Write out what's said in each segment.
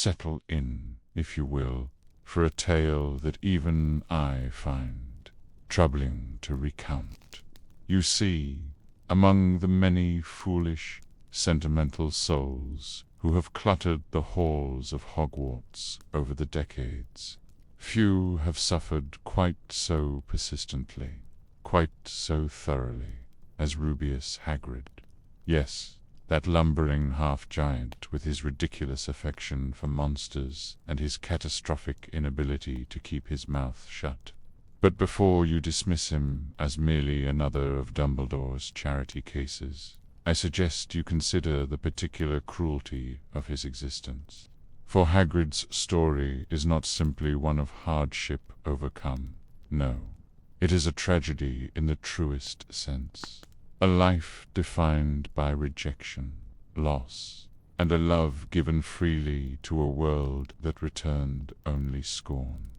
settle in, if you will, for a tale that even I find troubling to recount. You see, among the many foolish, sentimental souls who have cluttered the halls of Hogwarts over the decades, few have suffered quite so persistently, quite so thoroughly, as Rubeus Hagrid. Yes, that lumbering half-giant with his ridiculous affection for monsters and his catastrophic inability to keep his mouth shut. But before you dismiss him as merely another of Dumbledore's charity cases, I suggest you consider the particular cruelty of his existence. For Hagrid's story is not simply one of hardship overcome. No, it is a tragedy in the truest sense. A life defined by rejection, loss, and a love given freely to a world that returned only scorn.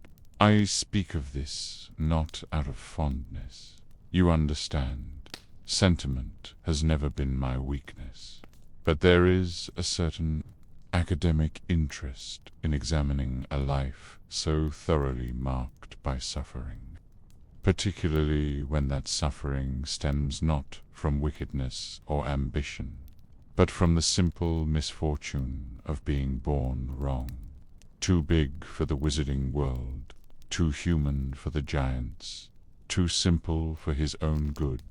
I speak of this not out of fondness. You understand, sentiment has never been my weakness. But there is a certain academic interest in examining a life so thoroughly marked by suffering, particularly when that suffering stems not from wickedness or ambition, but from the simple misfortune of being born wrong, too big for the wizarding world, too human for the giants, too simple for his own good,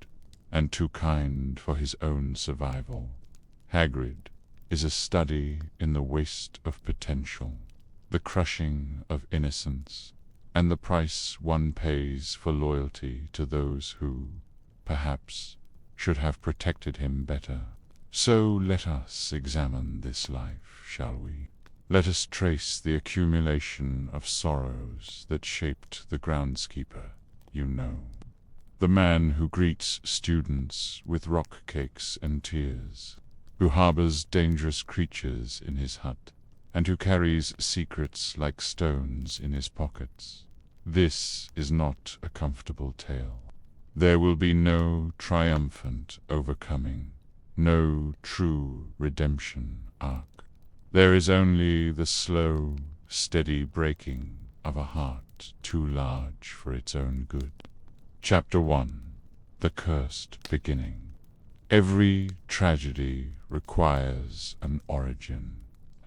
and too kind for his own survival. Hagrid is a study in the waste of potential, the crushing of innocence, and the price one pays for loyalty to those who, perhaps, should have protected him better. So let us examine this life, shall we? Let us trace the accumulation of sorrows that shaped the groundskeeper, you know. The man who greets students with rock cakes and tears, who harbors dangerous creatures in his hut, and who carries secrets like stones in his pockets. This is not a comfortable tale. There will be no triumphant overcoming, no true redemption arc. There is only the slow, steady breaking of a heart too large for its own good. Chapter 1. The Cursed Beginning. Every tragedy requires an origin,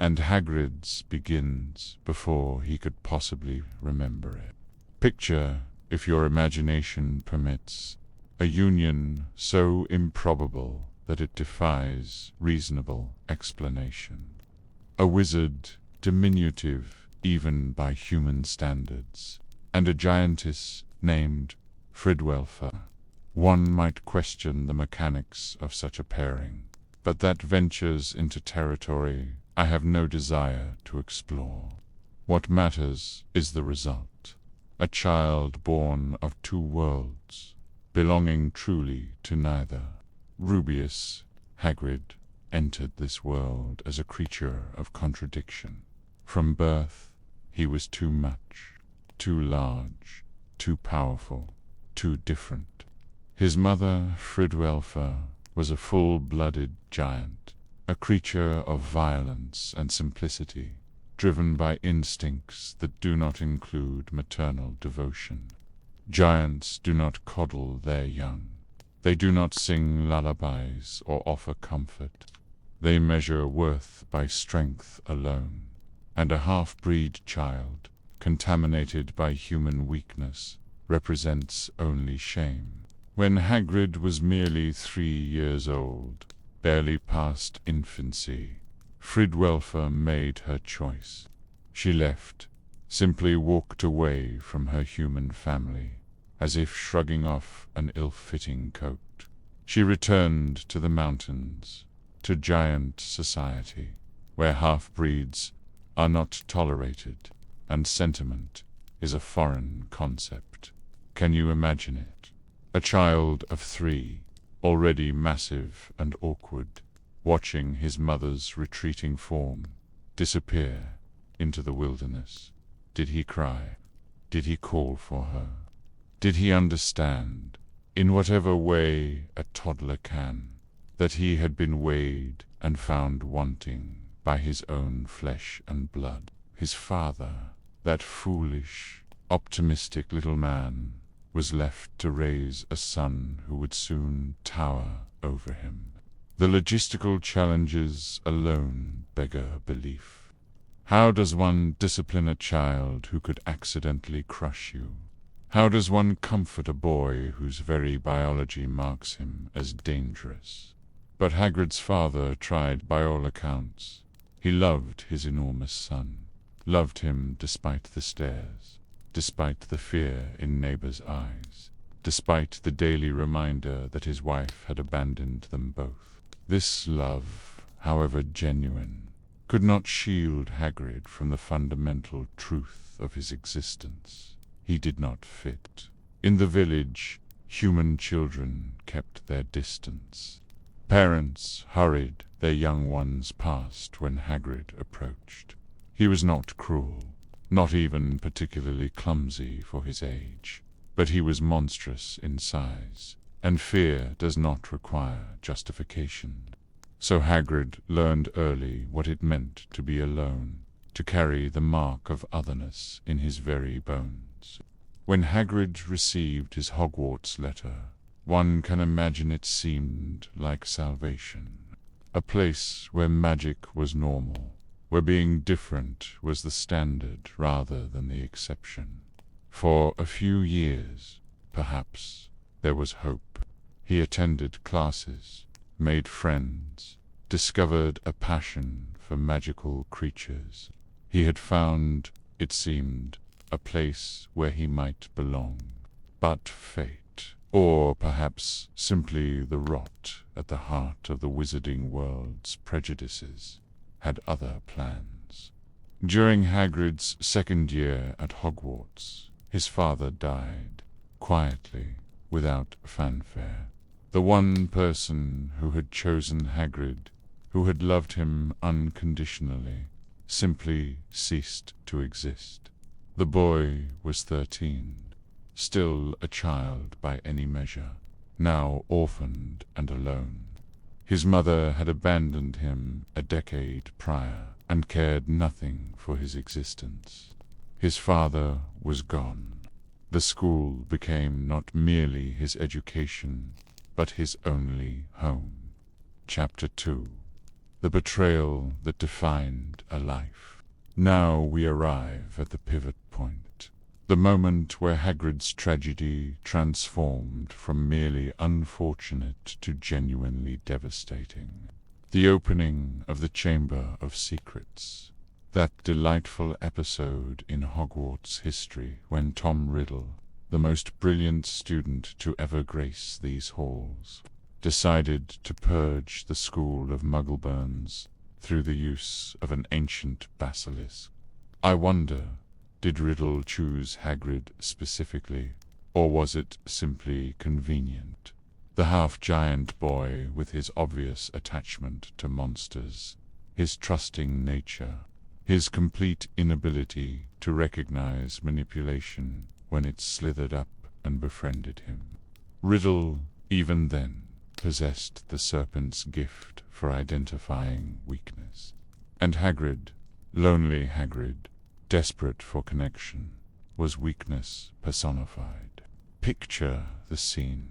and Hagrid's begins before he could possibly remember it. Picture, if your imagination permits, a union so improbable that it defies reasonable explanation. A wizard, diminutive even by human standards, and a giantess named Fridwelfer. One might question the mechanics of such a pairing, but that ventures into territory I have no desire to explore. What matters is the result. A child born of two worlds, belonging truly to neither. Rubeus Hagrid entered this world as a creature of contradiction. From birth, he was too much, too large, too powerful, too different. His mother, Fridwelfer, was a full-blooded giant, a creature of violence and simplicity, driven by instincts that do not include maternal devotion. Giants do not coddle their young. They do not sing lullabies or offer comfort. They measure worth by strength alone, and a half-breed child, contaminated by human weakness, represents only shame. When Hagrid was merely 3 years old, barely past infancy, Fridwelfer made her choice. She left, simply walked away from her human family, as if shrugging off an ill-fitting coat. She returned to the mountains, to giant society, where half-breeds are not tolerated, and sentiment is a foreign concept. Can you imagine it? A child of 3, already massive and awkward, watching his mother's retreating form disappear into the wilderness. Did he cry? Did he call for her? Did he understand, in whatever way a toddler can, that he had been weighed and found wanting, by his own flesh and blood. His father, that foolish, optimistic little man, was left to raise a son who would soon tower over him. The logistical challenges alone beggar belief. How does one discipline a child who could accidentally crush you? How does one comfort a boy whose very biology marks him as dangerous? But Hagrid's father tried by all accounts. He loved his enormous son, loved him despite the stares, despite the fear in neighbors' eyes, despite the daily reminder that his wife had abandoned them both. This love, however genuine, could not shield Hagrid from the fundamental truth of his existence. He did not fit. In the village, human children kept their distance. Parents hurried their young ones past when Hagrid approached. He was not cruel, not even particularly clumsy for his age, but he was monstrous in size, and fear does not require justification. So Hagrid learned early what it meant to be alone, to carry the mark of otherness in his very bones. When Hagrid received his Hogwarts letter, one can imagine it seemed like salvation. A place where magic was normal, where being different was the standard rather than the exception. For a few years, perhaps, there was hope. He attended classes, made friends, discovered a passion for magical creatures. He had found, it seemed, a place where he might belong. But fate, or perhaps simply the rot at the heart of the wizarding world's prejudices, had other plans. During Hagrid's second year at Hogwarts, his father died, quietly, without fanfare. The one person who had chosen Hagrid, who had loved him unconditionally, simply ceased to exist. The boy was 13, still a child by any measure, now orphaned and alone. His mother had abandoned him a decade prior and cared nothing for his existence. His father was gone. The school became not merely his education, but his only home. Chapter 2. The betrayal that defined a life. Now we arrive at the pivot point, the moment where Hagrid's tragedy transformed from merely unfortunate to genuinely devastating. The opening of the Chamber of Secrets, that delightful episode in Hogwarts history when Tom Riddle, the most brilliant student to ever grace these halls, decided to purge the school of Muggleborns through the use of an ancient basilisk. I wonder, did Riddle choose Hagrid specifically, or was it simply convenient? The half-giant boy with his obvious attachment to monsters, his trusting nature, his complete inability to recognize manipulation when it slithered up and befriended him. Riddle, even then, possessed the serpent's gift for identifying weakness. And Hagrid, lonely Hagrid, desperate for connection, was weakness personified. Picture the scene.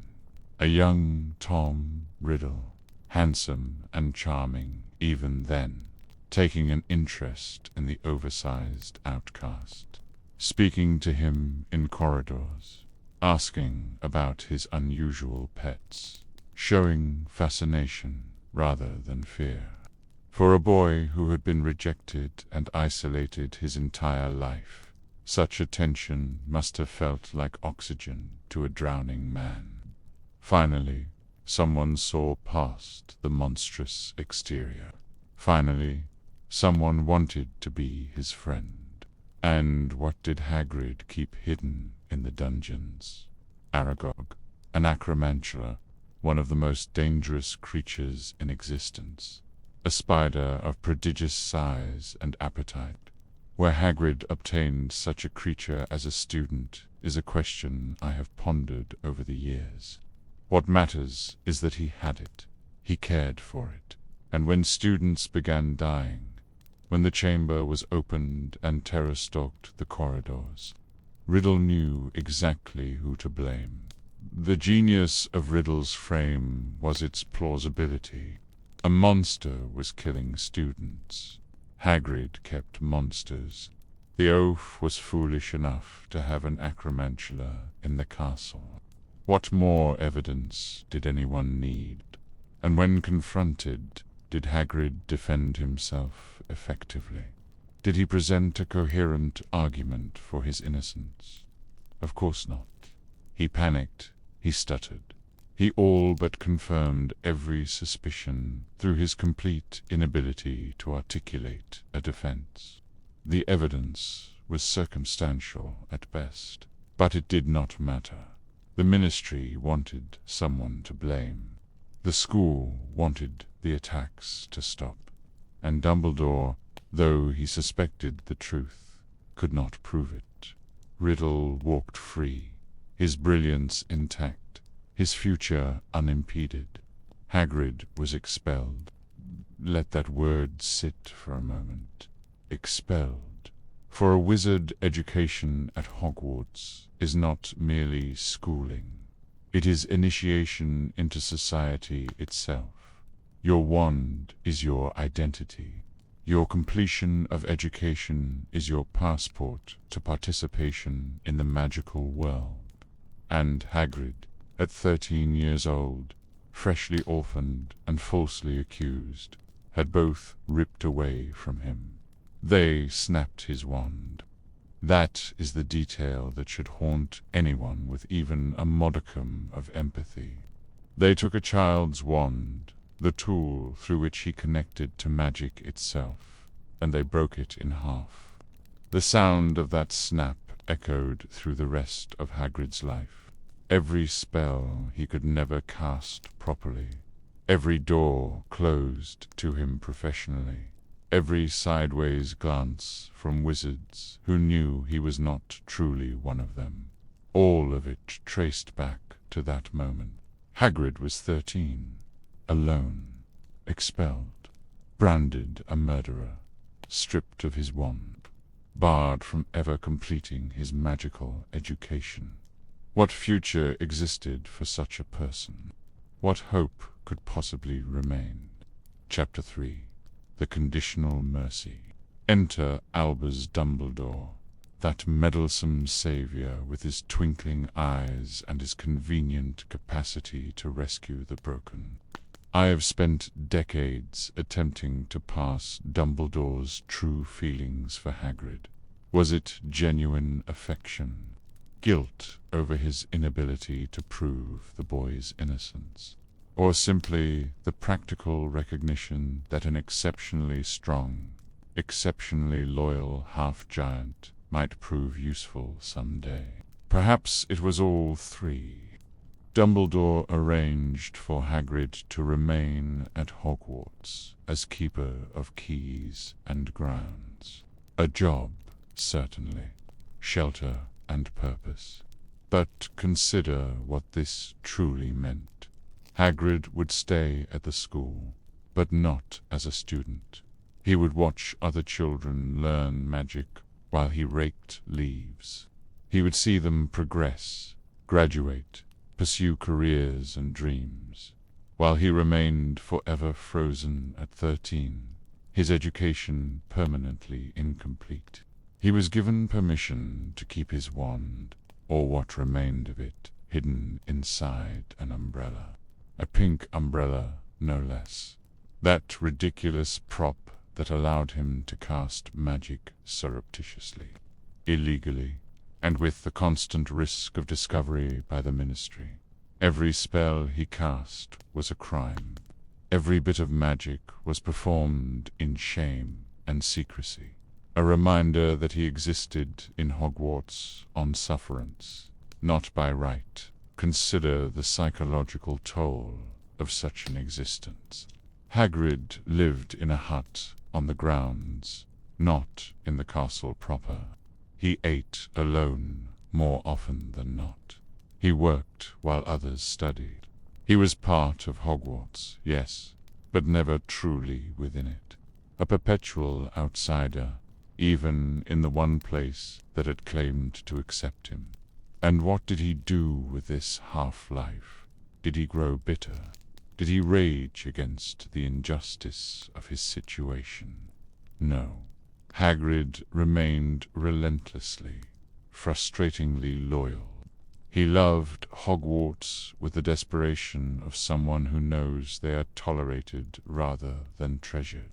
A young Tom Riddle, handsome and charming even then, taking an interest in the oversized outcast, speaking to him in corridors, asking about his unusual pets, showing fascination rather than fear. For a boy who had been rejected and isolated his entire life, such attention must have felt like oxygen to a drowning man. Finally, someone saw past the monstrous exterior. Finally, someone wanted to be his friend. And what did Hagrid keep hidden in the dungeons? Aragog, an acromantula, one of the most dangerous creatures in existence, a spider of prodigious size and appetite. Where Hagrid obtained such a creature as a student is a question I have pondered over the years. What matters is that he had it, he cared for it, and when students began dying, when the chamber was opened and terror stalked the corridors. Riddle knew exactly who to blame. The genius of Riddle's frame was its plausibility. A monster was killing students. Hagrid kept monsters. The oaf was foolish enough to have an acromantula in the castle. What more evidence did anyone need? And when confronted, did Hagrid defend himself effectively? Did he present a coherent argument for his innocence? Of course not. He panicked. He stuttered. He all but confirmed every suspicion through his complete inability to articulate a defense. The evidence was circumstantial at best, but it did not matter. The Ministry wanted someone to blame. The school wanted the attacks to stop. And Dumbledore, though he suspected the truth, could not prove it. Riddle walked free, his brilliance intact, his future unimpeded. Hagrid was expelled. Let that word sit for a moment. Expelled. For a wizard, education at Hogwarts is not merely schooling. It is initiation into society itself. Your wand is your identity. Your completion of education is your passport to participation in the magical world. And Hagrid, at 13 years old, freshly orphaned and falsely accused, had both ripped away from him. They snapped his wand. That is the detail that should haunt anyone with even a modicum of empathy. They took a child's wand, the tool through which he connected to magic itself, and they broke it in half. The sound of that snap echoed through the rest of Hagrid's life. Every spell he could never cast properly, every door closed to him professionally, every sideways glance from wizards who knew he was not truly one of them, all of it traced back to that moment. Hagrid was 13, alone, expelled, branded a murderer, stripped of his wand, barred from ever completing his magical education. What future existed for such a person? What hope could possibly remain? Chapter 3. The Conditional Mercy. Enter Albus Dumbledore, that meddlesome saviour with his twinkling eyes and his convenient capacity to rescue the broken. I have spent decades attempting to pass Dumbledore's true feelings for Hagrid. Was it genuine affection? Guilt over his inability to prove the boy's innocence? Or simply the practical recognition that an exceptionally strong, exceptionally loyal half-giant might prove useful someday? Perhaps it was all three. Dumbledore arranged for Hagrid to remain at Hogwarts as keeper of keys and grounds. A job, certainly. Shelter and purpose. But consider what this truly meant. Hagrid would stay at the school, but not as a student. He would watch other children learn magic while he raked leaves. He would see them progress, graduate, pursue careers and dreams, while he remained forever frozen at 13, his education permanently incomplete. He was given permission to keep his wand, or what remained of it, hidden inside an umbrella. A pink umbrella, no less. That ridiculous prop that allowed him to cast magic surreptitiously, illegally, and with the constant risk of discovery by the Ministry. Every spell he cast was a crime. Every bit of magic was performed in shame and secrecy. A reminder that he existed in Hogwarts on sufferance, not by right. Consider the psychological toll of such an existence. Hagrid lived in a hut on the grounds, not in the castle proper. He ate alone more often than not. He worked while others studied. He was part of Hogwarts, yes, but never truly within it. a perpetual outsider, even in the one place that had claimed to accept him. And what did he do with this half-life? Did he grow bitter? Did he rage against the injustice of his situation? No. Hagrid remained relentlessly, frustratingly loyal. He loved Hogwarts with the desperation of someone who knows they are tolerated rather than treasured.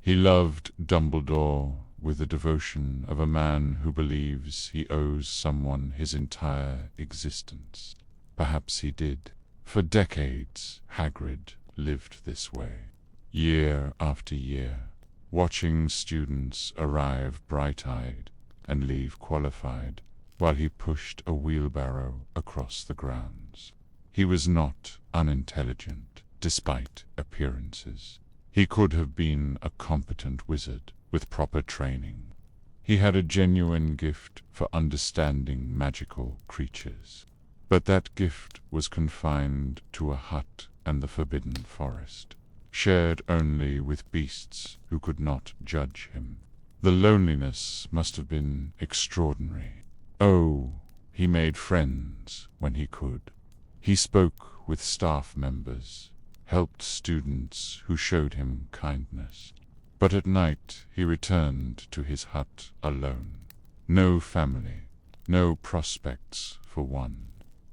He loved Dumbledore with the devotion of a man who believes he owes someone his entire existence. Perhaps he did. For decades, Hagrid lived this way, year after year, watching students arrive bright-eyed and leave qualified, while he pushed a wheelbarrow across the grounds. He was not unintelligent, despite appearances. He could have been a competent wizard with proper training. He had a genuine gift for understanding magical creatures. But that gift was confined to a hut and the forbidden forest, shared only with beasts who could not judge him. The loneliness must have been extraordinary. Oh, he made friends when he could. He spoke with staff members, helped students who showed him kindness. But at night he returned to his hut alone. No family, no prospects for one.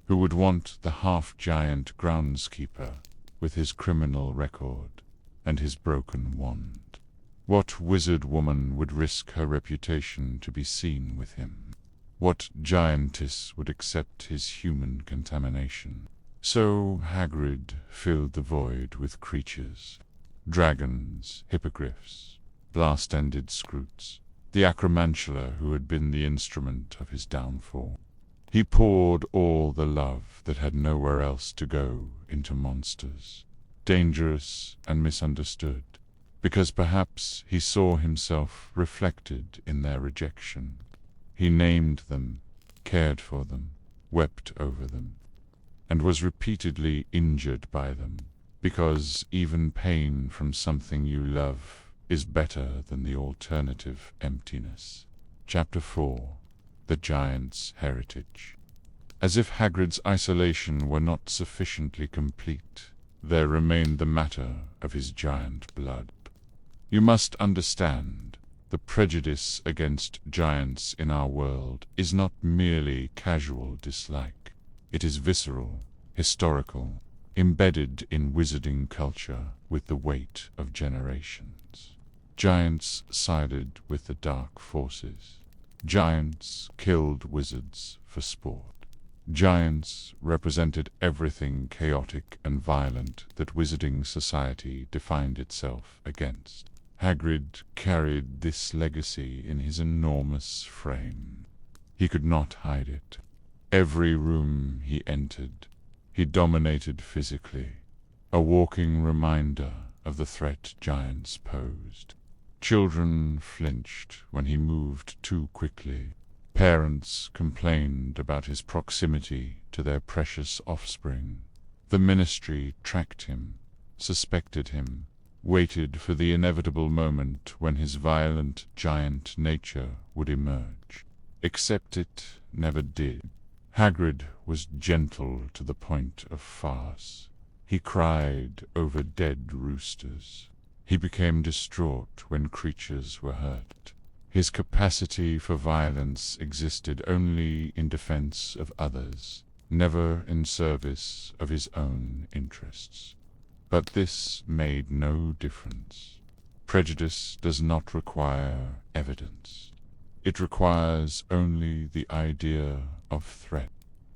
Who would want the half-giant groundskeeper with his criminal record and his broken wand? What wizard woman would risk her reputation to be seen with him? What giantess would accept his human contamination? So Hagrid filled the void with creatures. Dragons, hippogriffs, blast-ended scroots, the acromantula who had been the instrument of his downfall. He poured all the love that had nowhere else to go into monsters, dangerous and misunderstood, because perhaps he saw himself reflected in their rejection. He named them, cared for them, wept over them, and was repeatedly injured by them, because even pain from something you love is better than the alternative emptiness. Chapter 4. The Giant's Heritage. As if Hagrid's isolation were not sufficiently complete, there remained the matter of his giant blood. You must understand, the prejudice against giants in our world is not merely casual dislike. It is visceral, historical, embedded in wizarding culture with the weight of generations. Giants sided with the dark forces. Giants killed wizards for sport. Giants represented everything chaotic and violent that wizarding society defined itself against. Hagrid carried this legacy in his enormous frame. He could not hide it. Every room he entered, he dominated physically, a walking reminder of the threat giants posed. Children flinched when he moved too quickly. Parents complained about his proximity to their precious offspring. The ministry tracked him, suspected him, waited for the inevitable moment when his violent giant nature would emerge. Except it never did. Hagrid was gentle to the point of farce. He cried over dead roosters. He became distraught when creatures were hurt. His capacity for violence existed only in defense of others, never in service of his own interests. But this made no difference. Prejudice does not require evidence. It requires only the idea of threat.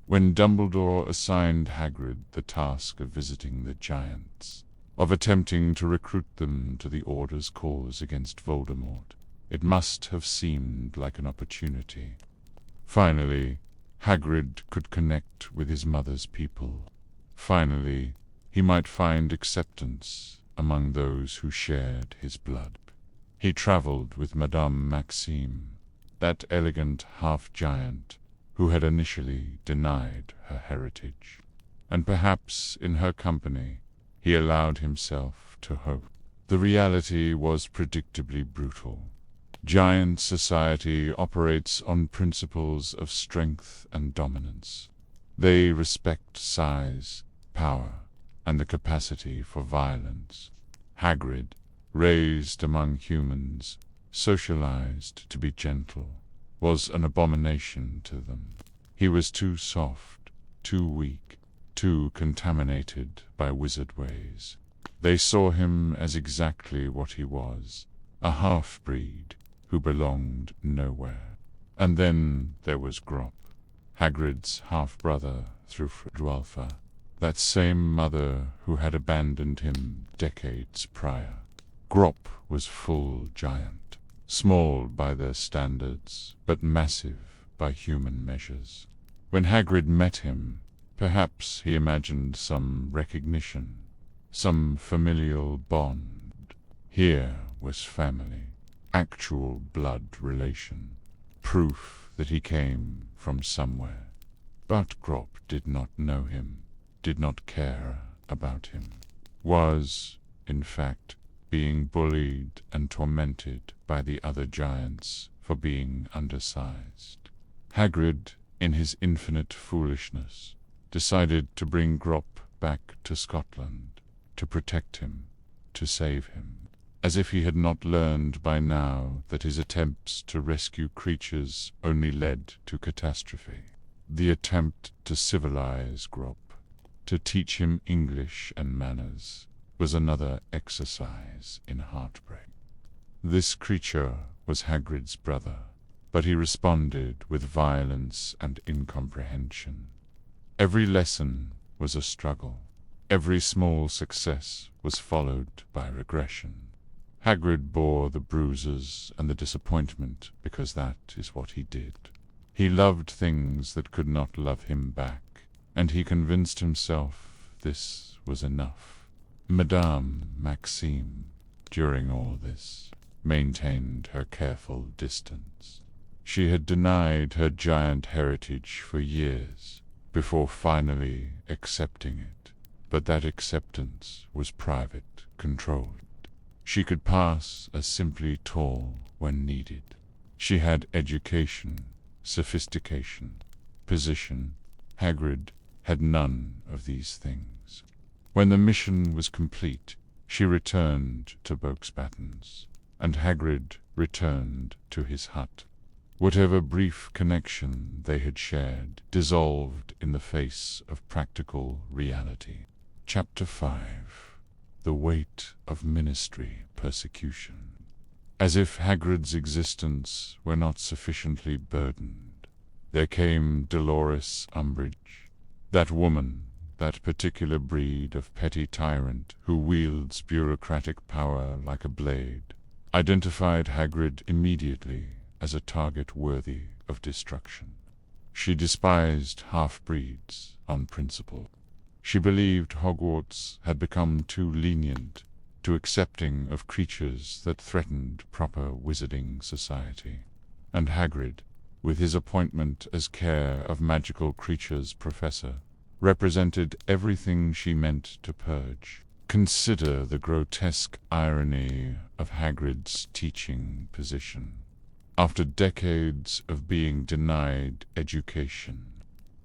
When Dumbledore assigned Hagrid the task of visiting the giants, of attempting to recruit them to the Order's cause against Voldemort, it must have seemed like an opportunity. Finally, Hagrid could connect with his mother's people. Finally, he might find acceptance among those who shared his blood. He traveled with Madame Maxime, that elegant half-giant who had initially denied her heritage, and perhaps in her company he allowed himself to hope. The reality was predictably brutal. Giant society operates on principles of strength and dominance. They respect size, power, and the capacity for violence. Hagrid, raised among humans, socialized to be gentle, was an abomination to them. He was too soft, too weak, too contaminated by wizard ways. They saw him as exactly what he was, a half-breed who belonged nowhere. And then there was Grop, Hagrid's half-brother through Fridwalfa, that same mother who had abandoned him decades prior. Grop was full giant, small by their standards, but massive by human measures. When Hagrid met him, perhaps he imagined some recognition, some familial bond. Here was family, actual blood relation, proof that he came from somewhere. But Grop did not know him, did not care about him, was, in fact, being bullied and tormented by the other giants for being undersized. Hagrid, in his infinite foolishness, decided to bring Grop back to Scotland, to protect him, to save him, as if he had not learned by now that his attempts to rescue creatures only led to catastrophe. The attempt to civilize Grop, to teach him English and manners, was another exercise in heartbreak. This creature was Hagrid's brother, but he responded with violence and incomprehension. Every lesson was a struggle. Every small success was followed by regression. Hagrid bore the bruises and the disappointment because that is what he did. He loved things that could not love him back, and he convinced himself this was enough. Madame Maxime, during all this, maintained her careful distance. She had denied her giant heritage for years, before finally accepting it. But that acceptance was private, controlled. She could pass as simply tall when needed. She had education, sophistication, position. Hagrid had none of these things. When the mission was complete, she returned to Boaksbattens, and Hagrid returned to his hut. Whatever brief connection they had shared dissolved in the face of practical reality. Chapter 5. The Weight of Ministry Persecution. As if Hagrid's existence were not sufficiently burdened, there came Dolores Umbridge, that woman, that particular breed of petty tyrant who wields bureaucratic power like a blade, identified Hagrid immediately as a target worthy of destruction. She despised half-breeds on principle. She believed Hogwarts had become too lenient, too accepting of creatures that threatened proper wizarding society. And Hagrid, with his appointment as Care of Magical Creatures Professor, represented everything she meant to purge. Consider the grotesque irony of Hagrid's teaching position. After decades of being denied education,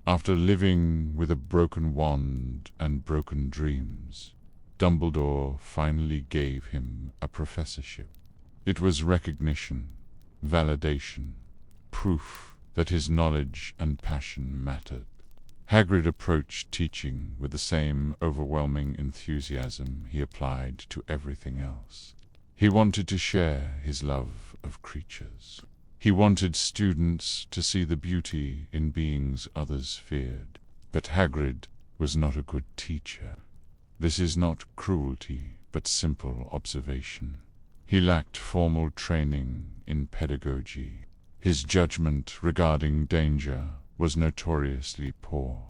after living with a broken wand and broken dreams, Dumbledore finally gave him a professorship. It was recognition, validation, proof that his knowledge and passion mattered. Hagrid approached teaching with the same overwhelming enthusiasm he applied to everything else. He wanted to share his love of creatures. He wanted students to see the beauty in beings others feared. But Hagrid was not a good teacher. This is not cruelty, but simple observation. He lacked formal training in pedagogy. His judgment regarding danger was notoriously poor.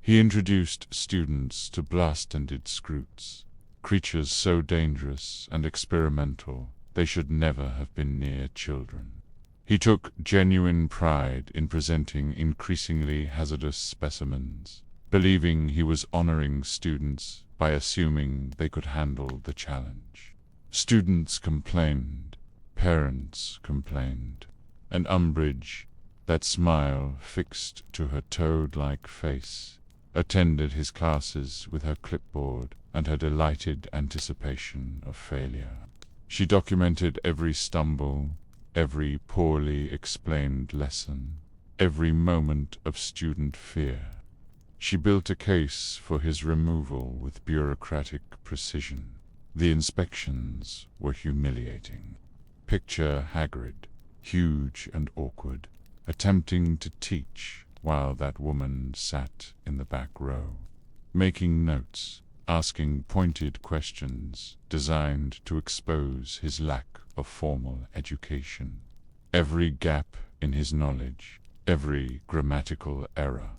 He introduced students to blast-ended scroots, creatures so dangerous and experimental they should never have been near children. He took genuine pride in presenting increasingly hazardous specimens, believing he was honoring students by assuming they could handle the challenge. Students complained, parents complained, and Umbridge, that smile fixed to her toad-like face, attended his classes with her clipboard and her delighted anticipation of failure. She documented every stumble, every poorly explained lesson, every moment of student fear. She built a case for his removal with bureaucratic precision. The inspections were humiliating. Picture Hagrid, huge and awkward, attempting to teach while that woman sat in the back row, making notes, asking pointed questions designed to expose his lack of formal education. Every gap in his knowledge, every grammatical error,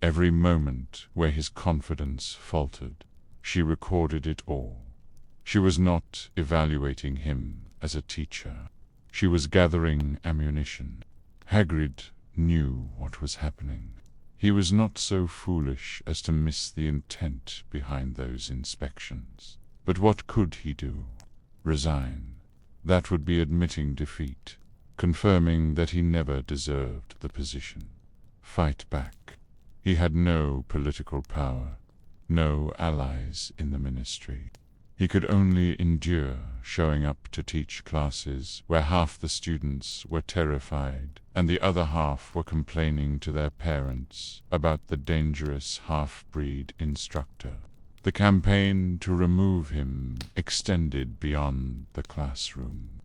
every moment where his confidence faltered, she recorded it all. She was not evaluating him as a teacher. She was gathering ammunition. Hagrid knew what was happening. He was not so foolish as to miss the intent behind those inspections. But what could he do? Resign. That would be admitting defeat, confirming that he never deserved the position. Fight back. He had no political power, no allies in the ministry. He could only endure showing up to teach classes where half the students were terrified and the other half were complaining to their parents about the dangerous half-breed instructor. The campaign to remove him extended beyond the classroom.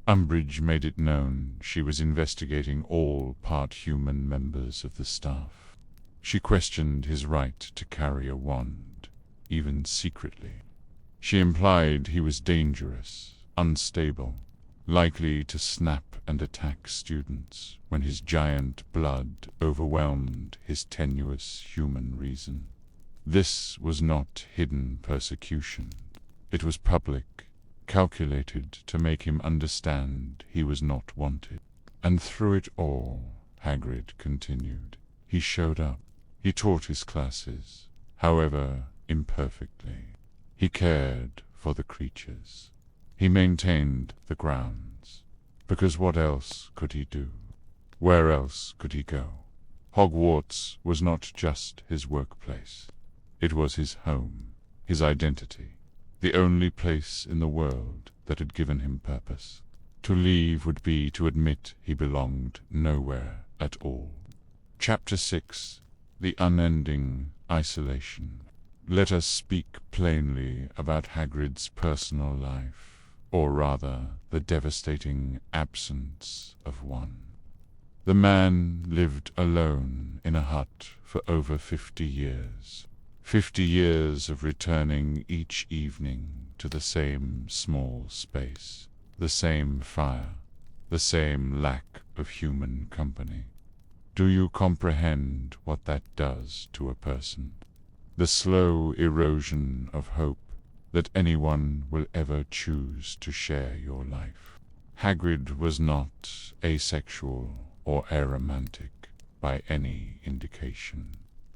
Umbridge made it known she was investigating all part-human members of the staff. She questioned his right to carry a wand, even secretly. She implied he was dangerous, unstable, likely to snap and attack students when his giant blood overwhelmed his tenuous human reason. This was not hidden persecution. It was public, calculated to make him understand he was not wanted. And through it all, Hagrid continued, he showed up. He taught his classes, however imperfectly. He cared for the creatures. He maintained the grounds. Because what else could he do? Where else could he go? Hogwarts was not just his workplace. It was his home, his identity, the only place in the world that had given him purpose. To leave would be to admit he belonged nowhere at all. Chapter 6. The Unending Isolation. Let us speak plainly about Hagrid's personal life, or rather, the devastating absence of one. The man lived alone in a hut for over 50 years. 50 years of returning each evening to the same small space, the same fire, the same lack of human company. Do you comprehend what that does to a person? The slow erosion of hope that anyone will ever choose to share your life. Hagrid was not asexual or aromantic by any indication.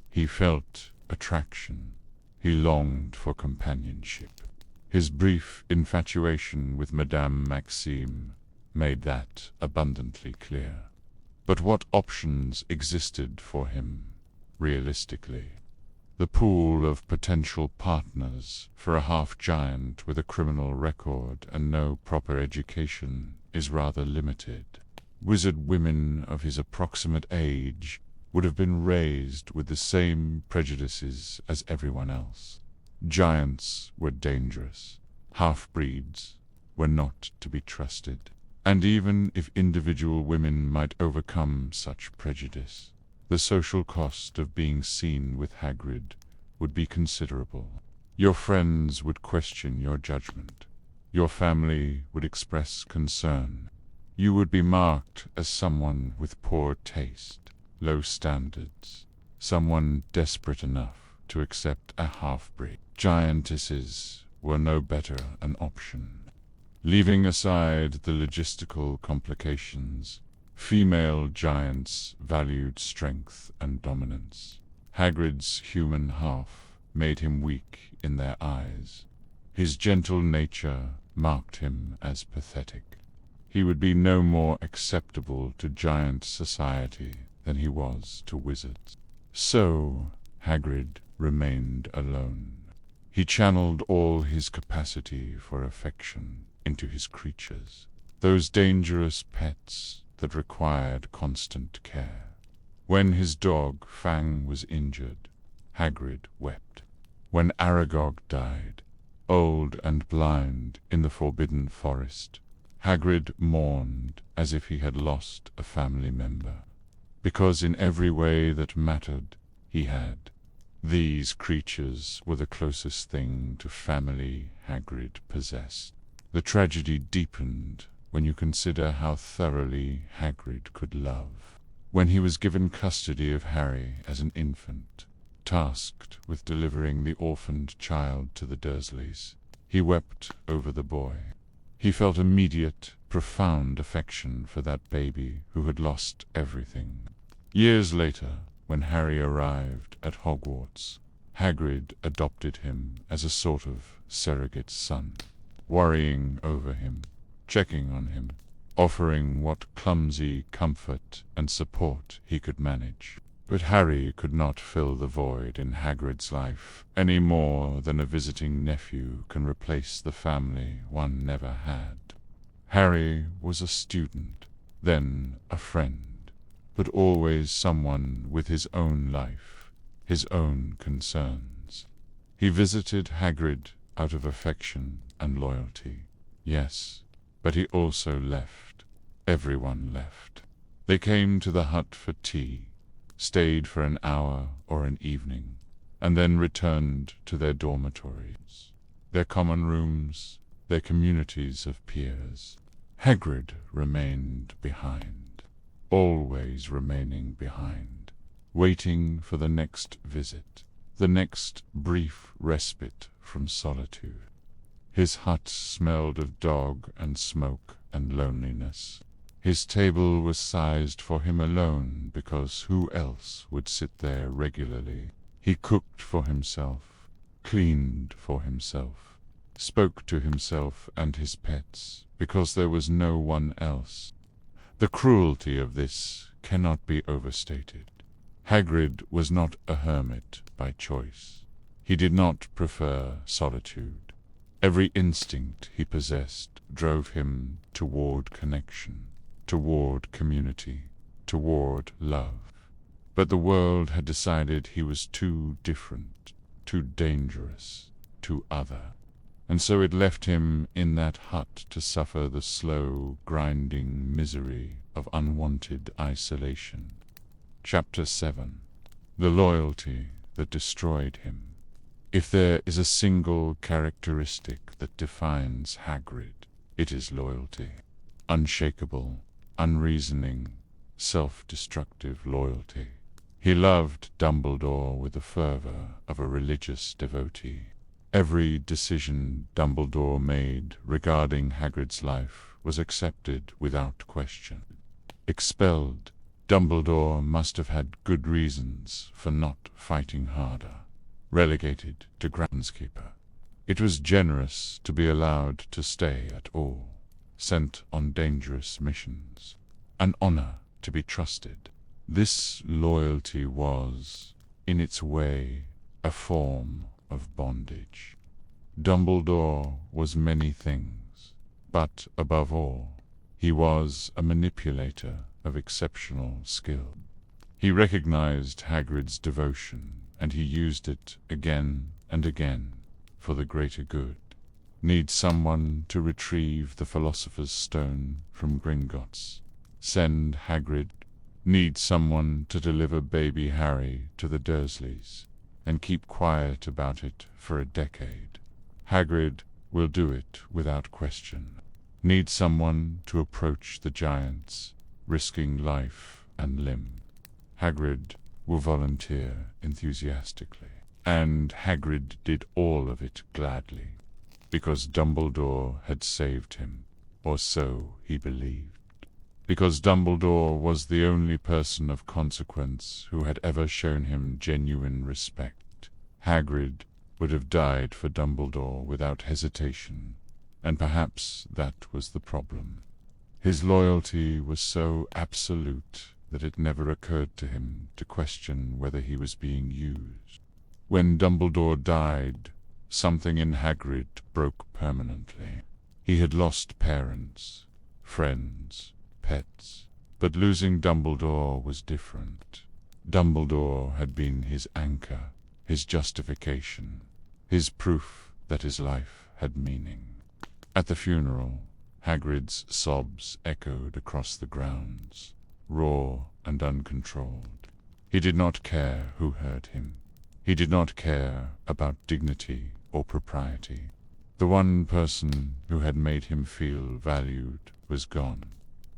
He felt attraction. He longed for companionship. His brief infatuation with Madame Maxime made that abundantly clear. But what options existed for him, realistically? The pool of potential partners for a half-giant with a criminal record and no proper education is rather limited. Wizard women of his approximate age would have been raised with the same prejudices as everyone else. Giants were dangerous. Half-breeds were not to be trusted. And even if individual women might overcome such prejudice, the social cost of being seen with Hagrid would be considerable. Your friends would question your judgment. Your family would express concern. You would be marked as someone with poor taste, low standards, someone desperate enough to accept a half-breed. Giantesses were no better an option. Leaving aside the logistical complications, female giants valued strength and dominance. Hagrid's human half made him weak in their eyes. His gentle nature marked him as pathetic. He would be no more acceptable to giant society than he was to wizards. So Hagrid remained alone. He channeled all his capacity for affection into his creatures, those dangerous pets that required constant care. When his dog Fang was injured, Hagrid wept. When Aragog died, old and blind in the Forbidden Forest, Hagrid mourned as if he had lost a family member, because in every way that mattered, he had. These creatures were the closest thing to family Hagrid possessed. The tragedy deepened when you consider how thoroughly Hagrid could love. When he was given custody of Harry as an infant, tasked with delivering the orphaned child to the Dursleys, he wept over the boy. He felt immediate, profound affection for that baby who had lost everything. Years later, when Harry arrived at Hogwarts, Hagrid adopted him as a sort of surrogate son, worrying over him, checking on him, offering what clumsy comfort and support he could manage. But Harry could not fill the void in Hagrid's life any more than a visiting nephew can replace the family one never had. Harry was a student, then a friend, but always someone with his own life, his own concerns. He visited Hagrid out of affection and loyalty, yes, but he also left. Everyone left. They came to the hut for tea, stayed for an hour or an evening, and then returned to their dormitories, their common rooms, their communities of peers. Hagrid remained behind, always remaining behind, waiting for the next visit, the next brief respite from solitude. His hut smelled of dog and smoke and loneliness. His table was sized for him alone because who else would sit there regularly? He cooked for himself, cleaned for himself, spoke to himself and his pets because there was no one else. The cruelty of this cannot be overstated. Hagrid was not a hermit by choice. He did not prefer solitude. Every instinct he possessed drove him toward connection, toward community, toward love. But the world had decided he was too different, too dangerous, too other, and so it left him in that hut to suffer the slow, grinding misery of unwanted isolation. Chapter 7. The Loyalty that Destroyed Him. If there is a single characteristic that defines Hagrid, it is loyalty. Unshakable, unreasoning, self-destructive loyalty. He loved Dumbledore with the fervor of a religious devotee. Every decision Dumbledore made regarding Hagrid's life was accepted without question. Expelled, Dumbledore must have had good reasons for not fighting harder. Relegated to groundskeeper. It was generous to be allowed to stay at all. Sent on dangerous missions. An honor to be trusted. This loyalty was, in its way, a form of bondage. Dumbledore was many things, but above all, he was a manipulator of exceptional skill. He recognized Hagrid's devotion, and he used it again and again for the greater good. Need someone to retrieve the Philosopher's Stone from Gringotts? Send Hagrid. Need someone to deliver baby Harry to the Dursleys, and keep quiet about it for a decade? Hagrid will do it without question. Need someone to approach the giants, risking life and limb? Hagrid will volunteer enthusiastically. And Hagrid did all of it gladly, because Dumbledore had saved him, or so he believed. Because Dumbledore was the only person of consequence who had ever shown him genuine respect. Hagrid would have died for Dumbledore without hesitation, and perhaps that was the problem. His loyalty was so absolute that it never occurred to him to question whether he was being used. When Dumbledore died, something in Hagrid broke permanently. He had lost parents, friends, pets, but losing Dumbledore was different. Dumbledore had been his anchor, his justification, his proof that his life had meaning. At the funeral, Hagrid's sobs echoed across the grounds, raw and uncontrolled. He did not care who heard him. He did not care about dignity or propriety. The one person who had made him feel valued was gone,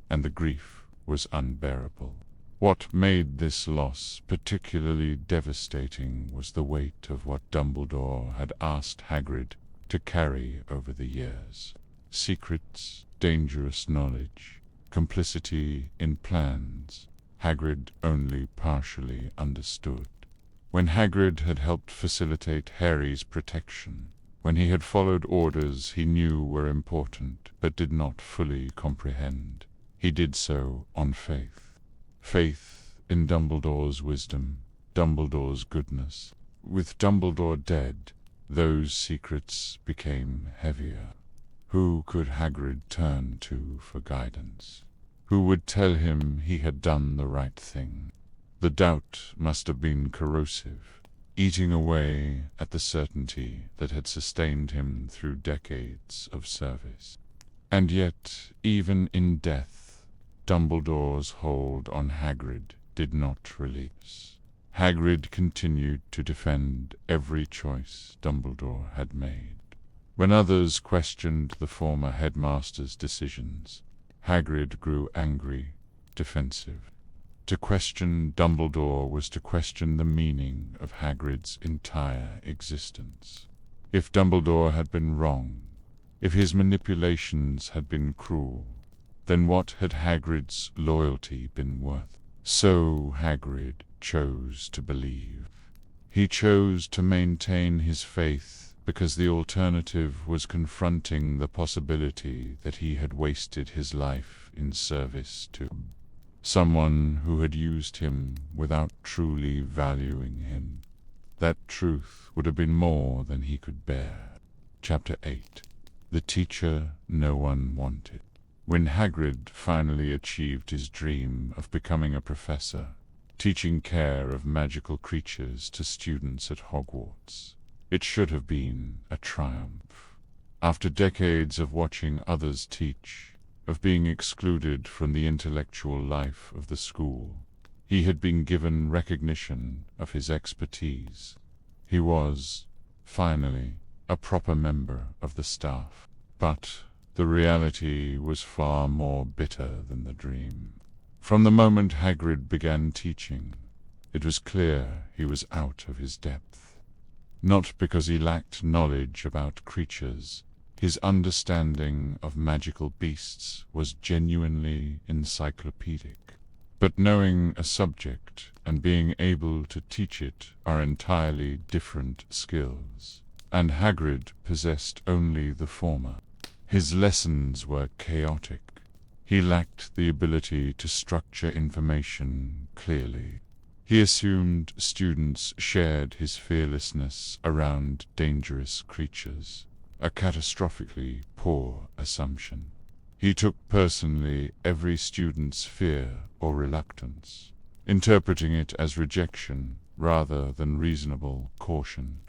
and the grief was unbearable. What made this loss particularly devastating was the weight of what Dumbledore had asked Hagrid to carry over the years. Secrets, dangerous knowledge, complicity in plans Hagrid only partially understood. When Hagrid had helped facilitate Harry's protection, when he had followed orders he knew were important but did not fully comprehend, he did so on faith. Faith in Dumbledore's wisdom, Dumbledore's goodness. With Dumbledore dead, those secrets became heavier. Who could Hagrid turn to for guidance? Who would tell him he had done the right thing? The doubt must have been corrosive, eating away at the certainty that had sustained him through decades of service. And yet, even in death, Dumbledore's hold on Hagrid did not release. Hagrid continued to defend every choice Dumbledore had made. When others questioned the former headmaster's decisions, Hagrid grew angry, defensive. To question Dumbledore was to question the meaning of Hagrid's entire existence. If Dumbledore had been wrong, if his manipulations had been cruel, then what had Hagrid's loyalty been worth? So Hagrid chose to believe. He chose to maintain his faith because the alternative was confronting the possibility that he had wasted his life in service to someone who had used him without truly valuing him. That truth would have been more than he could bear. Chapter 8. The Teacher No One Wanted. When Hagrid finally achieved his dream of becoming a professor, teaching care of magical creatures to students at Hogwarts, it should have been a triumph. After decades of watching others teach, of being excluded from the intellectual life of the school, he had been given recognition of his expertise. He was, finally, a proper member of the staff. But the reality was far more bitter than the dream. From the moment Hagrid began teaching, it was clear he was out of his depth. Not because he lacked knowledge about creatures. His understanding of magical beasts was genuinely encyclopedic. But knowing a subject and being able to teach it are entirely different skills, and Hagrid possessed only the former. His lessons were chaotic. He lacked the ability to structure information clearly. He assumed students shared his fearlessness around dangerous creatures, a catastrophically poor assumption. He took personally every student's fear or reluctance, interpreting it as rejection rather than reasonable caution.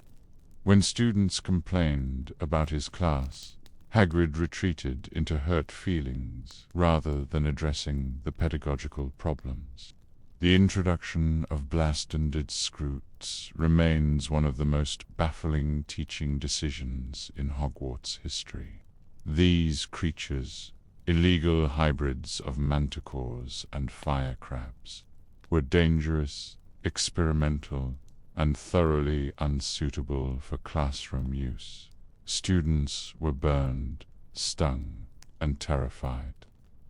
When students complained about his class, Hagrid retreated into hurt feelings rather than addressing the pedagogical problems. The introduction of Blastended Scroots remains one of the most baffling teaching decisions in Hogwarts history. These creatures, illegal hybrids of manticores and fire crabs, were dangerous, experimental, and thoroughly unsuitable for classroom use. Students were burned, stung, and terrified.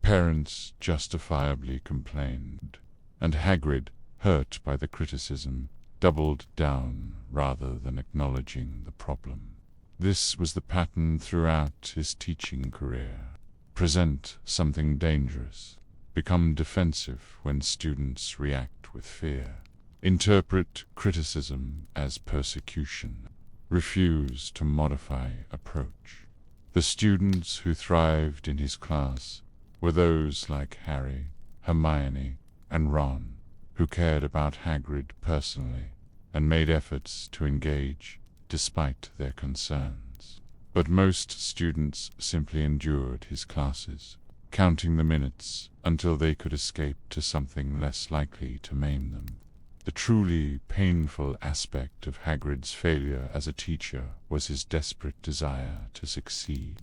Parents justifiably complained, and Hagrid, hurt by the criticism, doubled down rather than acknowledging the problem. This was the pattern throughout his teaching career. Present something dangerous, become defensive when students react with fear, interpret criticism as persecution, refuse to modify approach. The students who thrived in his class were those like Harry, Hermione, and Ron, who cared about Hagrid personally and made efforts to engage despite their concerns. But most students simply endured his classes, counting the minutes until they could escape to something less likely to maim them. The truly painful aspect of Hagrid's failure as a teacher was his desperate desire to succeed.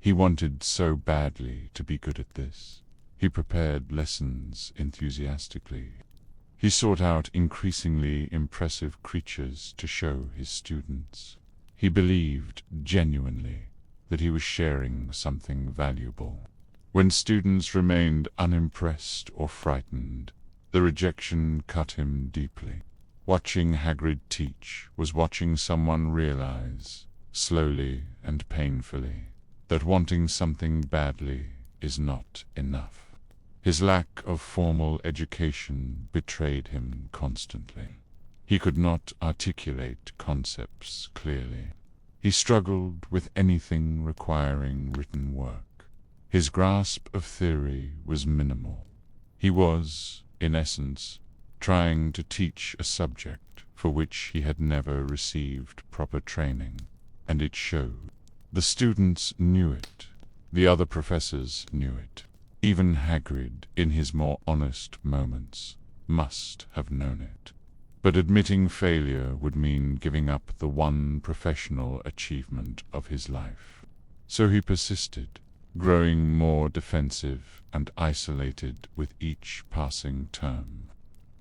He wanted so badly to be good at this. He prepared lessons enthusiastically. He sought out increasingly impressive creatures to show his students. He believed genuinely that he was sharing something valuable. When students remained unimpressed or frightened, the rejection cut him deeply. Watching Hagrid teach was watching someone realize, slowly and painfully, that wanting something badly is not enough. His lack of formal education betrayed him constantly. He could not articulate concepts clearly. He struggled with anything requiring written work. His grasp of theory was minimal. He was, in essence, trying to teach a subject for which he had never received proper training, and it showed. The students knew it. The other professors knew it. Even Hagrid, in his more honest moments, must have known it. But admitting failure would mean giving up the one professional achievement of his life. So he persisted, growing more defensive and isolated with each passing term.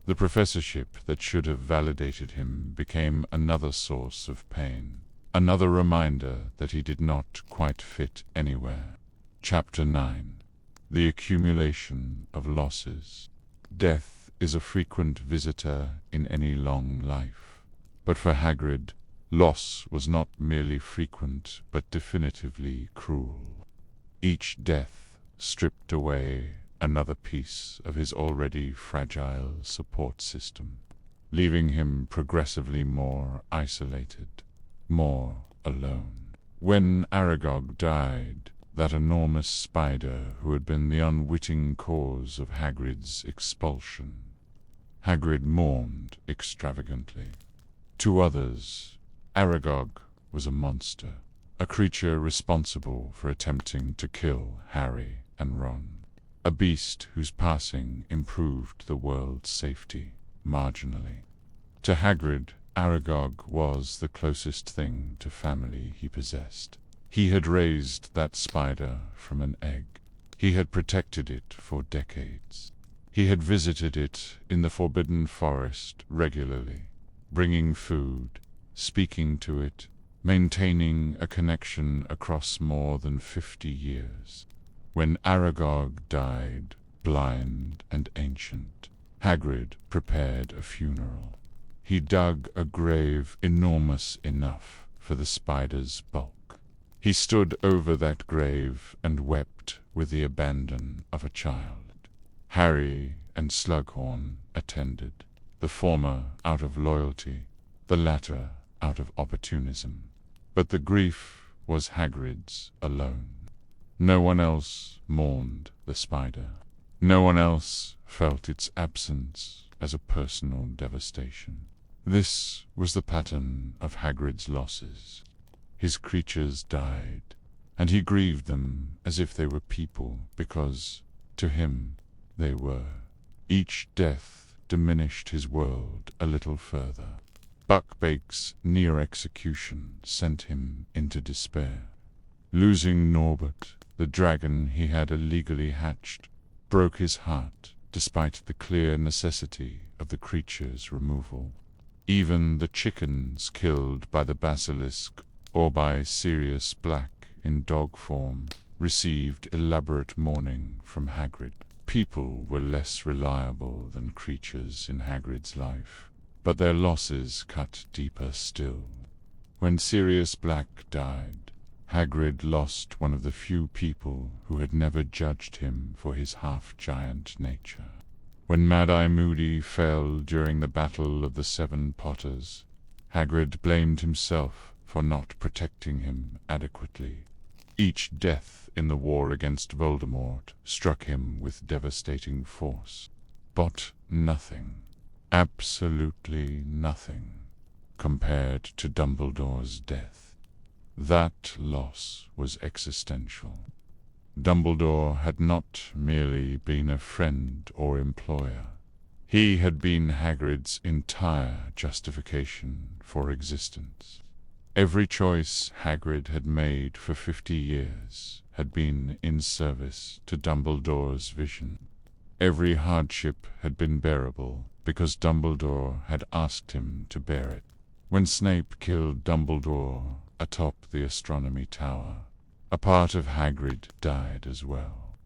The professorship that should have validated him became another source of pain, another reminder that he did not quite fit anywhere. Chapter 9. The accumulation of losses. Death is a frequent visitor in any long life. But for Hagrid, loss was not merely frequent but definitively cruel. Each death stripped away another piece of his already fragile support system, leaving him progressively more isolated, more alone. When Aragog died, that enormous spider who had been the unwitting cause of Hagrid's expulsion, Hagrid mourned extravagantly. To others, Aragog was a monster, a creature responsible for attempting to kill Harry and Ron, a beast whose passing improved the world's safety marginally. To Hagrid, Aragog was the closest thing to family he possessed. He had raised that spider from an egg. He had protected it for decades. He had visited it in the Forbidden Forest regularly, bringing food, speaking to it, maintaining a connection across more than 50 years. When Aragog died, blind and ancient, Hagrid prepared a funeral. He dug a grave enormous enough for the spider's bulk. He stood over that grave and wept with the abandon of a child. Harry and Slughorn attended, the former out of loyalty, the latter out of opportunism. But the grief was Hagrid's alone. No one else mourned the spider. No one else felt its absence as a personal devastation. This was the pattern of Hagrid's losses. His creatures died, and he grieved them as if they were people, because, to him, they were. Each death diminished his world a little further. Buckbeak's near execution sent him into despair. Losing Norbert, the dragon he had illegally hatched, broke his heart, despite the clear necessity of the creature's removal. Even the chickens killed by the basilisk or by Sirius Black in dog form received elaborate mourning from Hagrid. People were less reliable than creatures in Hagrid's life. but their losses cut deeper still. When Sirius Black died, Hagrid lost one of the few people who had never judged him for his half-giant nature. When Mad-Eye Moody fell during the Battle of the Seven Potters, Hagrid blamed himself for not protecting him adequately. Each death in the war against Voldemort struck him with devastating force. But nothing, absolutely nothing, compared to Dumbledore's death. That loss was existential. Dumbledore had not merely been a friend or employer. He had been Hagrid's entire justification for existence. Every choice Hagrid had made for 50 years had been in service to Dumbledore's vision. Every hardship had been bearable because Dumbledore had asked him to bear it. When Snape killed Dumbledore atop the astronomy tower, a part of Hagrid died as well.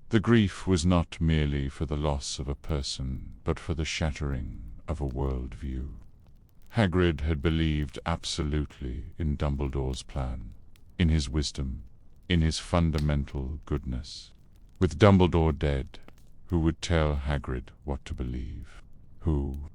The grief was not merely for the loss of a person, but for the shattering of a worldview. Hagrid had believed absolutely in Dumbledore's plan, in his wisdom, in his fundamental goodness. With Dumbledore dead, who would tell Hagrid what to believe? Who